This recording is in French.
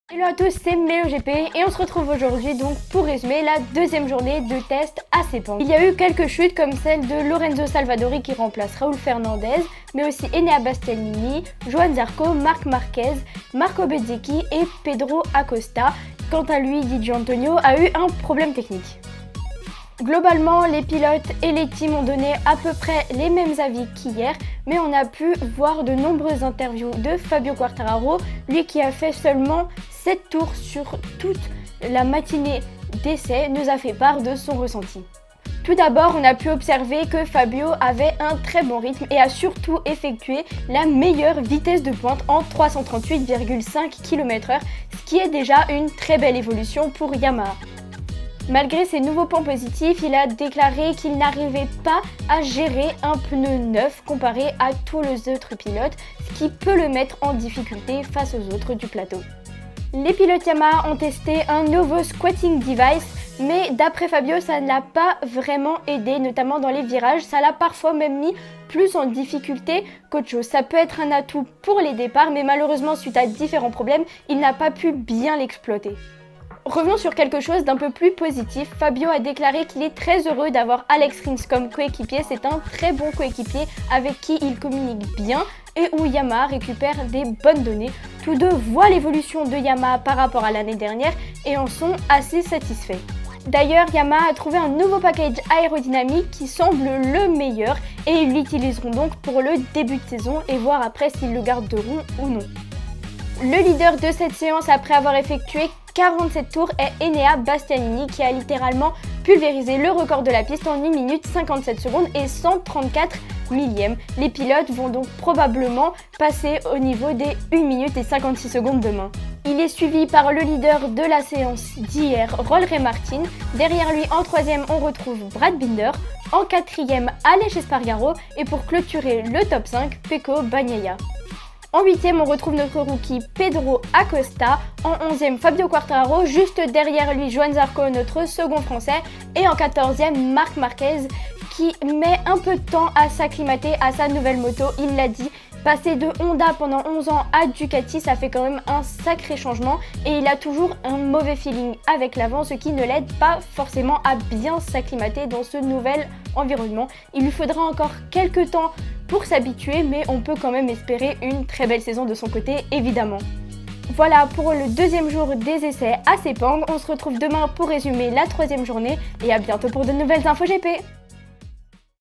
Hello à tous, c'est MeloGP et on se retrouve aujourd'hui donc pour résumer la deuxième journée de test à Sepang. Il y a eu quelques chutes comme celle de Lorenzo Savadori qui remplace Raúl Fernandez, mais aussi Enea Bastianini, Johan Zarco, Marc Marquez, Marco Bezzecchi et Pedro Acosta. Quant à lui, Di Gianantonio a eu un problème technique. Globalement, les pilotes et les teams ont donné à peu près les mêmes avis qu'hier, mais on a pu voir de nombreuses interviews de Fabio Quartararo, lui qui a fait seulement 7 tours sur toute la matinée d'essai, nous a fait part de son ressenti. Tout d'abord, on a pu observer que Fabio avait un très bon rythme et a surtout effectué la meilleure vitesse de pointe en 338,5 km/h, ce qui est déjà une très belle évolution pour Yamaha. Malgré ses nouveaux points positifs, il a déclaré qu'il n'arrivait pas à gérer un pneu neuf comparé à tous les autres pilotes, ce qui peut le mettre en difficulté face aux autres du plateau. Les pilotes Yamaha ont testé un nouveau squatting device, mais d'après Fabio, ça ne l'a pas vraiment aidé, notamment dans les virages. Ça l'a parfois même mis plus en difficulté qu'autre chose. Ça peut être un atout pour les départs, mais malheureusement, suite à différents problèmes, il n'a pas pu bien l'exploiter. Revenons sur quelque chose d'un peu plus positif. Fabio a déclaré qu'il est très heureux d'avoir Alex Rins comme coéquipier. C'est un très bon coéquipier avec qui il communique bien et où Yamaha récupère des bonnes données. Tous deux voient l'évolution de Yamaha par rapport à l'année dernière et en sont assez satisfaits. D'ailleurs, Yamaha a trouvé un nouveau package aérodynamique qui semble le meilleur et ils l'utiliseront donc pour le début de saison et voir après s'ils le garderont ou non. Le leader de cette séance après avoir effectué 47 tours est Enea Bastianini qui a littéralement pulvérisé le record de la piste en 1 minute 57 secondes et 134 millièmes. Les pilotes vont donc probablement passer au niveau des 1 minute et 56 secondes demain. Il est suivi par le leader de la séance d'hier, Rolf Martin. Derrière lui, en troisième, on retrouve Brad Binder. En quatrième, Aleix Espargaro. Et pour clôturer le top 5, Pecco Bagnaia. En 8e, on retrouve notre rookie Pedro Acosta. En 11e, Fabio Quartararo. Juste derrière lui, Johan Zarco, notre second français. Et en 14e, Marc Marquez qui met un peu de temps à s'acclimater à sa nouvelle moto. Il l'a dit, passer de Honda pendant 11 ans à Ducati, ça fait quand même un sacré changement. Et il a toujours un mauvais feeling avec l'avant, ce qui ne l'aide pas forcément à bien s'acclimater dans ce nouvel environnement. Il lui faudra encore quelques temps pour s'habituer, mais on peut quand même espérer une très belle saison de son côté, évidemment. Voilà pour le deuxième jour des essais à Sepang. On se retrouve demain pour résumer la troisième journée et à bientôt pour de nouvelles infos GP.